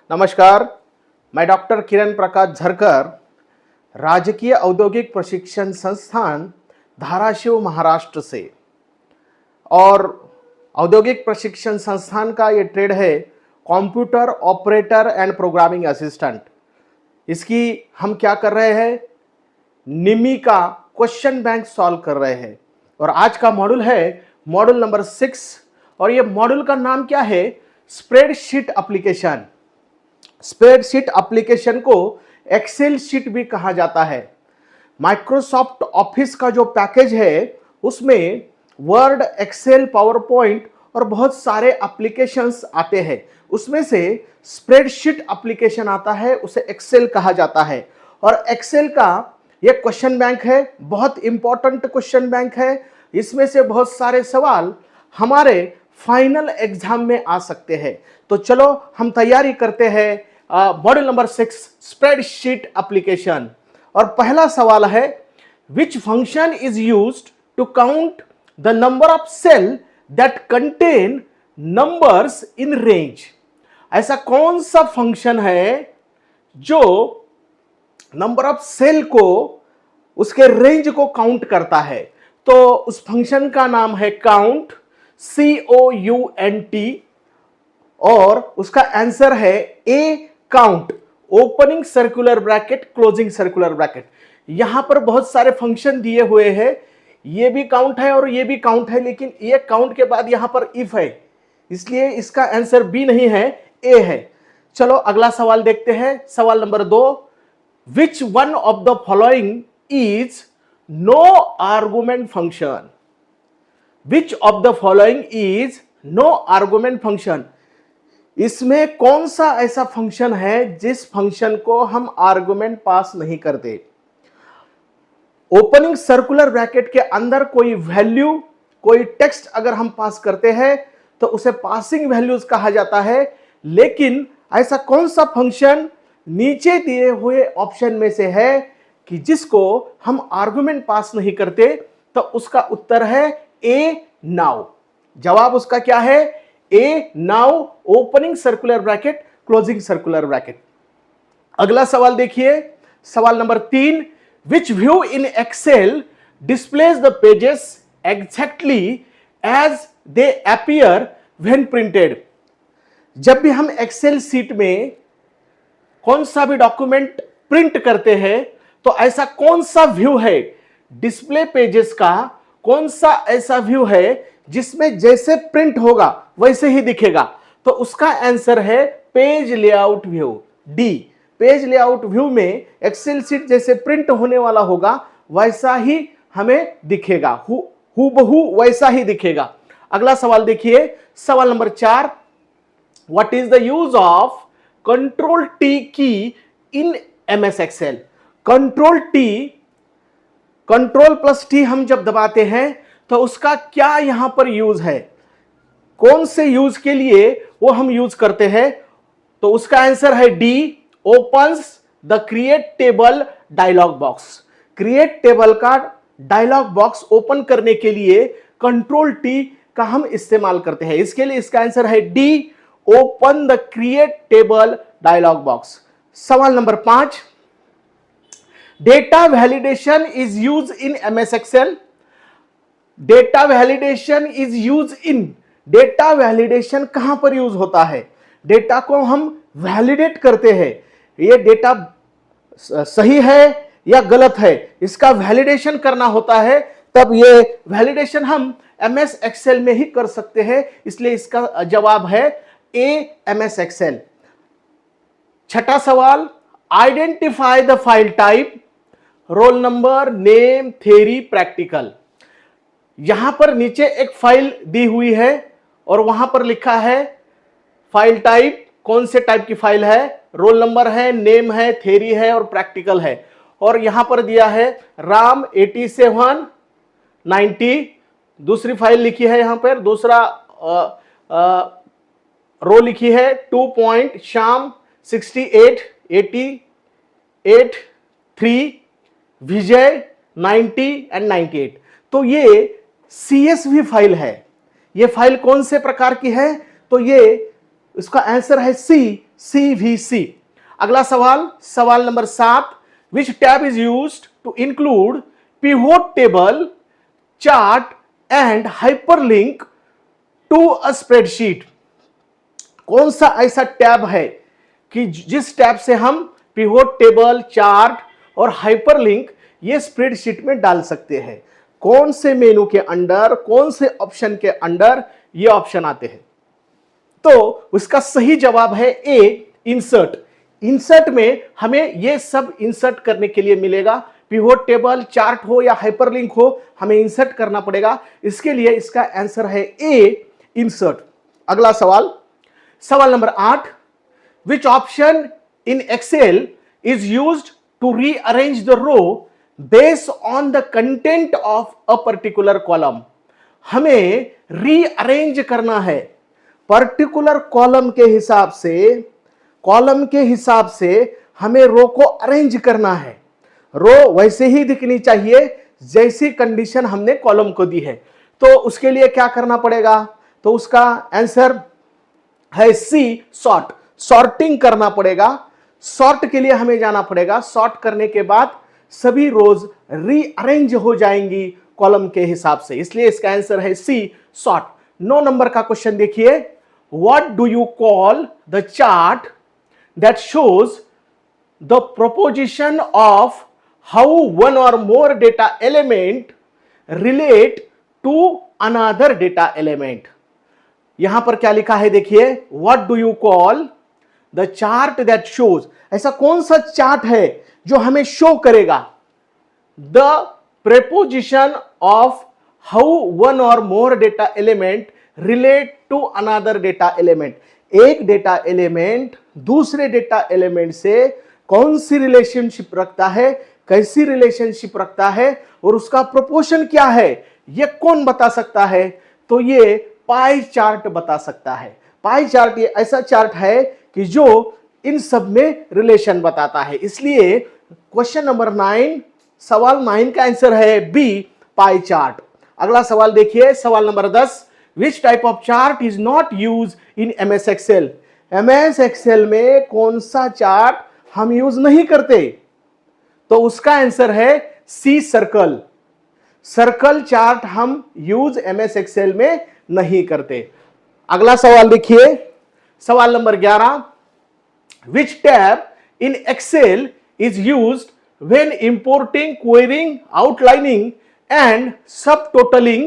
नमस्कार, मैं डॉक्टर किरण प्रकाश झरकर, राजकीय औद्योगिक प्रशिक्षण संस्थान धाराशिव महाराष्ट्र से। और औद्योगिक प्रशिक्षण संस्थान का ये ट्रेड है computer operator and programming assistant. इसकी हम क्या कर रहे हैं, निमी का क्वेश्चन बैंक सॉल्व कर रहे हैं। और आज का मॉड्यूल है मॉड्यूल नंबर 6 और ये मॉड्यूल का नाम क्या है, स्प्रेडशीट एप्लीकेशन। स्प्रेडशीट एप्लीकेशन को एक्सेल शीट भी कहा जाता है। माइक्रोसॉफ्ट ऑफिस का जो पैकेज है उसमें वर्ड, एक्सेल, पावर पॉइंट और बहुत सारे एप्लीकेशंस आते हैं। उसमें से स्प्रेडशीट एप्लीकेशन आता है, उसे एक्सेल कहा जाता है। और एक्सेल का ये क्वेश्चन बैंक है, बहुत इंपॉर्टेंट क्वेश्चन बैंक है। इसमें से बहुत सारे सवाल हमारे फाइनल एग्जाम में आ सकते हैं। तो चलो हम तैयारी करते हैं मॉड्यूल नंबर 6 स्प्रेडशीट एप्लीकेशन। और पहला सवाल है, which function is used to count the number of cell that contain numbers in range. ऐसा कौन सा फंक्शन है जो नंबर ऑफ सेल को, उसके रेंज को काउंट करता है। तो उस फंक्शन का नाम है काउंट, COUNT। और उसका आंसर है A count, opening circular bracket, closing circular bracket. यहां पर बहुत सारे फंक्शन दिए हुए हैं, ये भी काउंट है और ये भी काउंट है, लेकिन ये काउंट के बाद यहां पर इफ है, इसलिए इसका आंसर बी नहीं है, ए है। चलो अगला सवाल देखते हैं। सवाल number 2, which one of the following is no argument function. Which of the following is no argument function. इसमें कौन सा ऐसा फंक्शन है जिस फंक्शन को हम आर्गुमेंट पास नहीं करते। ओपनिंग सर्कुलर ब्रैकेट के अंदर कोई वैल्यू, कोई टेक्स्ट अगर हम पास करते हैं तो उसे पासिंग वैल्यूज कहा जाता है। लेकिन ऐसा कौन सा फंक्शन नीचे दिए हुए ऑप्शन में से है कि जिसको हम आर्गुमेंट पास नहीं करते, तो उसका उत्तर है ए नाउ। जवाब उसका क्या है, A now, opening circular bracket, closing circular bracket. अगला सवाल देखिए, सवाल नंबर 3, which view in Excel displays the pages exactly as they appear when printed. जब भी हम एक्सेल सीट में कौन सा भी डॉक्यूमेंट प्रिंट करते हैं तो ऐसा कौन सा व्यू है डिस्प्ले पेजेस का, कौन सा ऐसा व्यू है जिसमें जैसे प्रिंट होगा वैसे ही दिखेगा। तो उसका आंसर है page layout view, D. Page layout view में एक्सेल सीट जैसे प्रिंट होने वाला होगा वैसा ही हमें दिखेगा, हूबहू वैसा ही दिखेगा। अगला सवाल देखिए, सवाल number 4, what is the use of control T key in MS excel. Control T, control plus T हम जब दबाते हैं तो उसका क्या यहां पर यूज है, कौन से यूज के लिए वो हम यूज करते हैं। तो उसका आंसर है D, opens the create table dialog box. Create table का डायलॉग बॉक्स ओपन करने के लिए कंट्रोल टी का हम इस्तेमाल करते हैं। इसके लिए इसका आंसर है D, open the create table dialog box. सवाल नंबर 5, data validation is use in MS Excel. Data validation is use in, data validation कहां पर यूज होता है, डेटा को हम वैलिडेट करते हैं, ये डेटा सही है या गलत है, इसका वैलिडेशन करना होता है। तब ये वैलिडेशन हम MS एक्सेल में ही कर सकते हैं, इसलिए इसका जवाब है ए, MS एक्सेल। छठा सवाल, identify the file type, roll number, name, theory, practical. यहां पर नीचे एक फाइल दी हुई है और वहां पर लिखा है फाइल टाइप, कौन से टाइप की फाइल है, रोल नंबर है, नेम है, थ्योरी है और प्रैक्टिकल है। और यहां पर दिया है राम 8790, दूसरी फाइल लिखी है यहां पर, दूसरा रो लिखी है 2 पॉइंट श्याम 68 88 3 विजय 90 एंड 98। तो ये CSV फाइल है। ये फाइल कौन से प्रकार की है, तो ये इसका आंसर है सी, CVC। अगला सवाल, सवाल number 7, which tab is used to include pivot table, chart and hyperlink to a spreadsheet. कौन सा ऐसा टैब है कि जिस टैब से हम पिवोट टेबल, चार्ट और हाइपरलिंक ये स्प्रेडशीट में डाल सकते हैं? कौन से मेनू के अंडर, कौन से ऑप्शन के अंडर ये ऑप्शन आते हैं? तो उसका सही जवाब है ए, इंसर्ट। इंसर्ट में हमें ये सब इंसर्ट करने के लिए मिलेगा। पिवोट टेबल, चार्ट हो या हाइपरलिंक हो, हमें इंसर्ट करना पड़ेगा। इसके लिए इसका आंसर है ए, इंसर्ट। अगला सवाल, सवाल number 8, which option in excel is used to rearrange the row based on the content of a particular column. हमें रीअरेंज करना है पर्टिकुलर कॉलम के हिसाब से हमें रो को अरेंज करना है। रो वैसे ही दिखनी चाहिए जैसी कंडीशन हमने कॉलम को दी है। तो उसके लिए क्या करना पड़ेगा? तो उसका आंसर है सी, सॉर्ट। सॉर्टिंग करना पड़ेगा। सॉर्ट के लिए हमें जाना पड़ेगा। सॉर्ट करने के बाद सभी रोज रीअरेंज हो जाएंगी कॉलम के हिसाब से, इसलिए इसका आंसर है सी, सॉर्ट। 9 नंबर का क्वेश्चन देखिए, what do you call the chart that shows the proposition of how one or more data element relate to another data element. यहां पर क्या लिखा है देखिए, what do you call the chart that shows. ऐसा कौन सा चार्ट है जो हमें शो करेगा the preposition of how one or more data element relate to another data element. एक डेटा एलिमेंट दूसरे डेटा एलिमेंट से कौन सी रिलेशनशिप रखता है, कैसी रिलेशनशिप रखता है और उसका प्रोपोर्शन क्या है, यह कौन बता सकता है? तो ये पाई चार्ट बता सकता है। पाई चार्ट ये ऐसा चार्ट है कि जो इन सब में रिलेशन बताता है। इसलिए क्वेश्चन नंबर 9, सवाल 9 का आंसर है बी, पाई चार्ट। अगला सवाल देखिए, सवाल number 10, which type of chart is not use in MS excel. MS excel में कौन सा चार्ट हम यूज नहीं करते? तो उसका आंसर है सी, सर्कल। सर्कल चार्ट हम यूज MS एक्सेल में नहीं करते। अगला सवाल देखिए, सवाल number 11, which tab in excel is used when importing, querying, outlining and subtotaling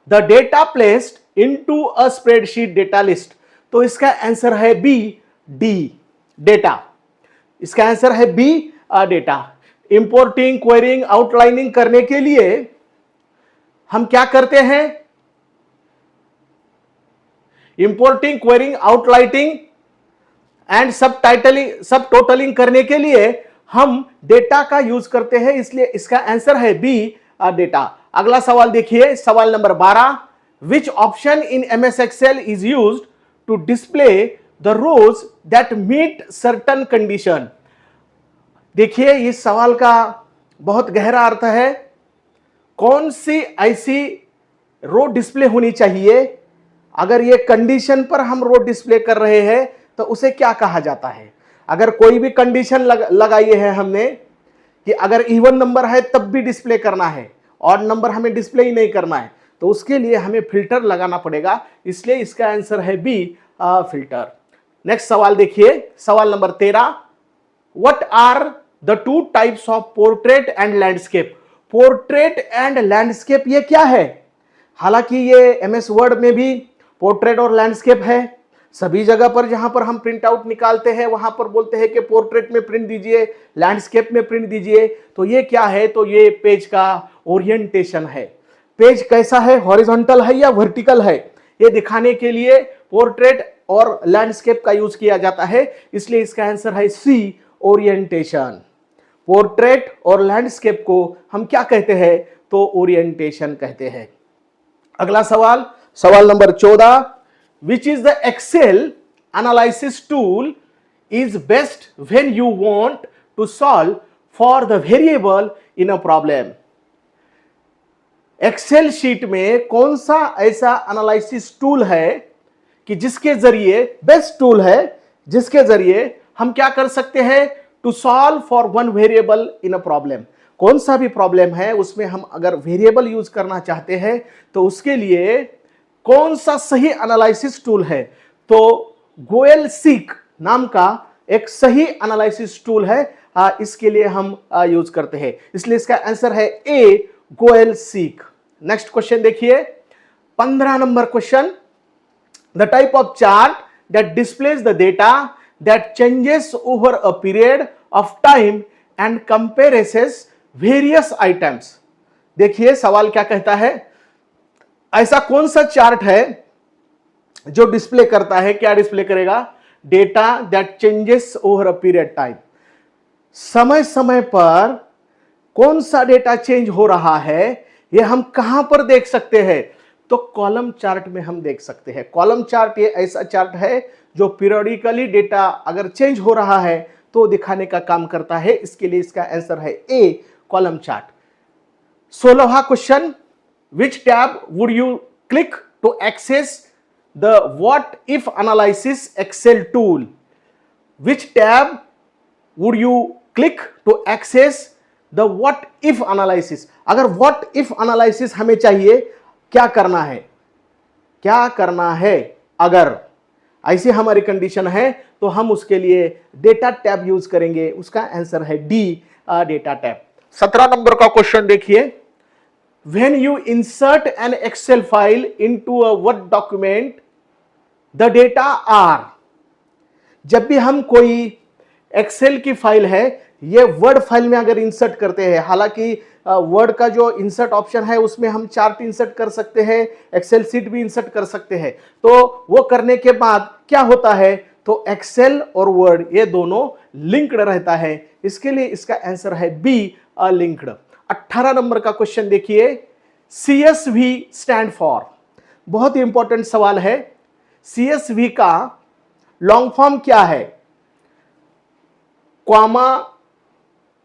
the data placed into a spreadsheet data list। तो इसका आंसर है बी, डी, डेटा। इसका आंसर है B, data. Importing, querying, outlining करने के लिए हम क्या करते हैं? Importing, querying, outlining and subtotalling करने के लिए हम डेटा का यूज करते हैं, इसलिए इसका आंसर है बी, डेटा। अगला सवाल देखिए, सवाल number 12, which option in MS excel is used to display the rows that meet certain condition. देखिए इस सवाल का बहुत गहरा अर्थ है। कौन सी ऐसी रो डिस्प्ले होनी चाहिए, अगर ये कंडीशन पर हम रो डिस्प्ले कर रहे हैं तो उसे क्या कहा जाता है? अगर कोई भी कंडीशन लगाई है हमने कि अगर इवन नंबर है तब भी डिस्प्ले करना है, ऑड नंबर हमें डिस्प्ले ही नहीं करना है, तो उसके लिए हमें फिल्टर लगाना पड़ेगा, इसलिए इसका आंसर है बी, फिल्टर। नेक्स्ट सवाल देखिए, सवाल number 13, what are the two types of portrait and landscape. Portrait and landscape ये क्या है? हालांकि ये MS वर्ड में भी पोर्ट्रेट और लैंडस्केप है। सभी जगह पर जहां पर हम प्रिंट आउट निकालते हैं वहां पर बोलते हैं कि पोर्ट्रेट में प्रिंट दीजिए, लैंडस्केप में प्रिंट दीजिए। तो ये क्या है? तो ये पेज का ओरिएंटेशन है। पेज कैसा है, हॉरिजॉन्टल है या वर्टिकल है, ये दिखाने के लिए पोर्ट्रेट और लैंडस्केप का यूज किया जाता है, इसलिए इसका आंसर है सी, ओरिएंटेशन। पोर्ट्रेट और लैंडस्केप को हम क्या कहते हैं? तो ओरिएंटेशन कहते हैं। अगला सवाल, सवाल number 14, which is the Excel analysis tool is best when you want to solve for the variable in a problem। Excel sheet में कौन सा ऐसा एनालिसिस टूल है कि जिसके जरिए, बेस्ट टूल है जिसके जरिए हम क्या कर सकते हैं, to solve for one variable in a problem. कौन सा भी प्रॉब्लम है उसमें हम अगर वेरिएबल यूज करना चाहते हैं तो उसके लिए कौन सा सही एनालिसिस टूल है, तो गोयल सीक नाम का एक सही एनालिसिस टूल है, इसके लिए हम यूज करते हैं, इसलिए इसका आंसर है A, goal seek. Next question देखिए, 15 नंबर question, the type of chart that displays the data that changes over a period of time and compares various items. देखिए सवाल क्या कहता है, ऐसा कौन सा चार्ट है जो डिस्प्ले करता है, क्या डिस्प्ले करेगा, data that changes over a period time, समय समय पर कौन सा डेटा चेंज हो रहा है, यह हम कहां पर देख सकते हैं, तो कॉलम चार्ट में हम देख सकते हैं। कॉलम चार्ट ये ऐसा चार्ट है जो पीरियोडिकली डेटा अगर चेंज हो रहा है तो दिखाने का काम करता है, इसके लिए इसका आंसर है ए, कॉलम चार्ट। 16वां question, which tab would you click to access the what if analysis Excel tool? Which tab would you click to access the what if analysis? अगर what if analysis हमें चाहिए, क्या करना है, क्या करना है, अगर ऐसी हमारी कंडीशन है तो हम उसके लिए डेटा टैब यूज करेंगे, उसका आंसर है डी, डेटा टैब। 17 नंबर का क्वेश्चन देखिए, when you insert an Excel file into a Word document, the data are, जब भी हम कोई एक्सेल की फाइल है ये वर्ड फाइल में अगर इंसर्ट करते हैं, हालांकि वर्ड का जो इंसर्ट ऑप्शन है उसमें हम चार्ट इंसर्ट कर सकते हैं, एक्सेल सीट भी इंसर्ट कर सकते हैं, तो वो करने के बाद क्या होता है, तो एक्सेल और वर्ड ये दोनों लिंक्ड रहता है, इसके लिए इसका आंसर है बी, लिंक्ड। 18 नंबर का क्वेश्चन देखिए, CSV स्टैंड फॉर, बहुत ही इंपॉर्टेंट सवाल है, CSV का लॉन्ग फॉर्म क्या है, comma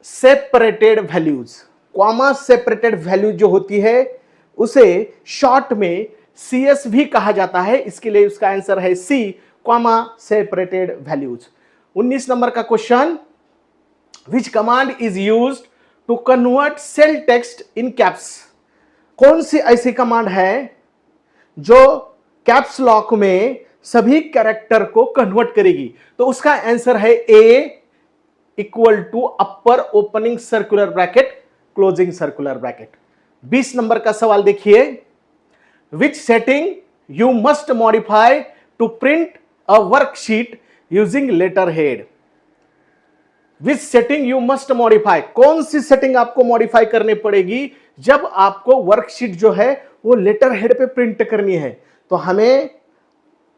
separated values. Comma separated values जो होती है उसे शॉर्ट में CSV कहा जाता है, इसके लिए उसका आंसर है C, comma separated values. 19 number का question, which command is used to convert cell text in caps. कौन सी ऐसी कमांड है जो कैप्स लॉक में सभी कैरेक्टर को कन्वर्ट करेगी, तो उसका आंसर है A, equal to upper opening circular bracket closing circular bracket. 20 नंबर का सवाल देखिए, which setting you must modify to print a worksheet using letterhead. Which setting you must modify, कौन सी सेटिंग आपको मॉडिफाई करनी पड़ेगी जब आपको वर्कशीट जो है वो लेटर हेड पे प्रिंट करनी है, तो हमें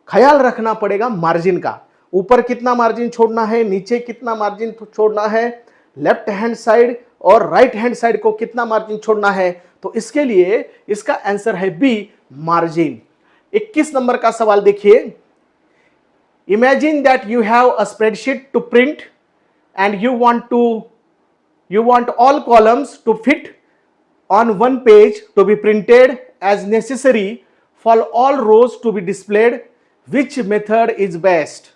ख्याल रखना पड़ेगा मार्जिन का, ऊपर कितना मार्जिन छोड़ना है, नीचे कितना मार्जिन छोड़ना है, लेफ्ट हैंड साइड और राइट हैंड साइड को कितना मार्जिन छोड़ना है, तो इसके लिए इसका आंसर है बी, मार्जिन। 21 नंबर का सवाल देखिए, imagine that you have a spreadsheet to print and you want all columns to fit on one page to be printed as necessary for all rows to be displayed, which method is best?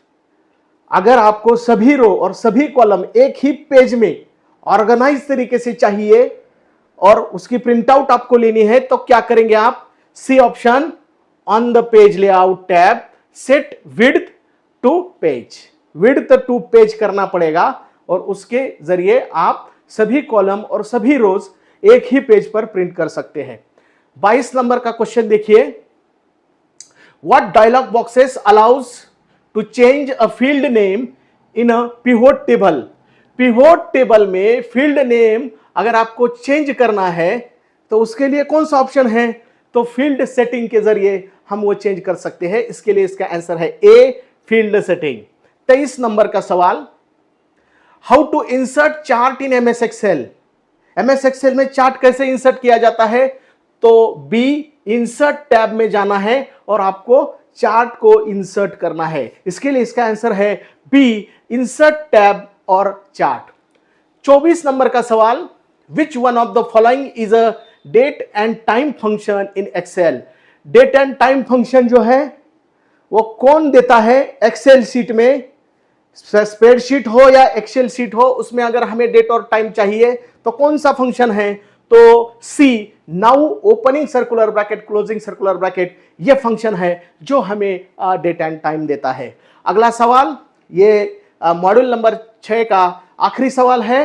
अगर आपको सभी रो और सभी column एक ही page में organise तरीके से चाहिए और उसकी प्रिंट आउट आपको लेनी है, तो क्या करेंगे आप, C option, on the page layout tab set width to page, width to page करना पड़ेगा और उसके जरिए आप सभी कॉलम और सभी रोज एक ही पेज पर प्रिंट कर सकते हैं। 22 नंबर का क्वेश्चन देखिए, what dialog boxes allows to change a field name in a pivot table. Pivot table में फील्ड नेम अगर आपको चेंज करना है तो उसके लिए कौन सा ऑप्शन है, तो फील्ड सेटिंग के जरिए हम वो चेंज कर सकते हैं, इसके लिए इसका आंसर है ए, फील्ड सेटिंग। 23 नंबर का सवाल, how to insert chart in MS excel. MS excel में चार्ट कैसे इंसर्ट किया जाता है, तो बी, इंसर्ट टैब में जाना है और आपको चार्ट को इंसर्ट करना है, इसके लिए इसका आंसर है बी, इंसर्ट टैब और चार्ट। 24 नंबर का सवाल, which one of the following is a date and time function in excel. Date and time function जो है वो कौन देता है एक्सेल शीट में, स्प्रेडशीट हो या एक्सेल शीट हो, उसमें अगर हमें डेट और टाइम चाहिए तो कौन सा फंक्शन है? तो C, now opening circular bracket closing circular bracket, ये फंक्शन है जो हमें डेट एंड टाइम देता है। अगला सवाल, ये मॉड्यूल नंबर 6 का आखिरी सवाल है।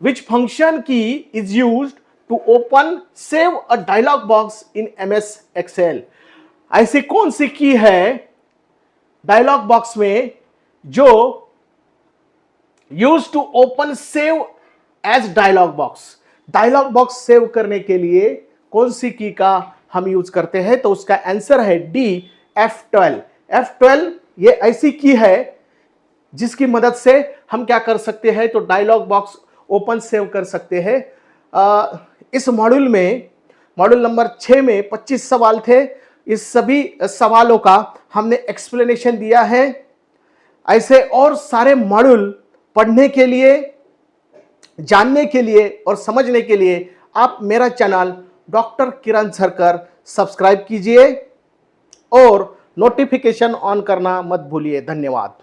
Which function key is used to open save a dialog box in MS excel? ऐसी कौन सी की है डायलॉग बॉक्स में जो use to open save as dialog box? Dialog box save करने के लिए कौन सी की का हम यूज करते हैं? तो उसका आंसर है डी, F12। F12 ये ऐसी की है जिसकी मदद से हम क्या कर सकते हैं? तो डायलॉग बॉक्स ओपन सेव कर सकते हैं। इस मॉड्यूल में, मॉड्यूल नंबर 6 में 25 सवाल थे। इस सभी सवालों का हमने एक्सप्लेनेशन दिया है। ऐसे और सारे मॉड्यूल पढ़ने के लिए, जानने के लिए और समझने के लिए आप मेरा चैनल डॉक्टर किरण झरकर सब्सक्राइब कीजिए और नोटिफिकेशन ऑन करना मत भूलिए। धन्यवाद।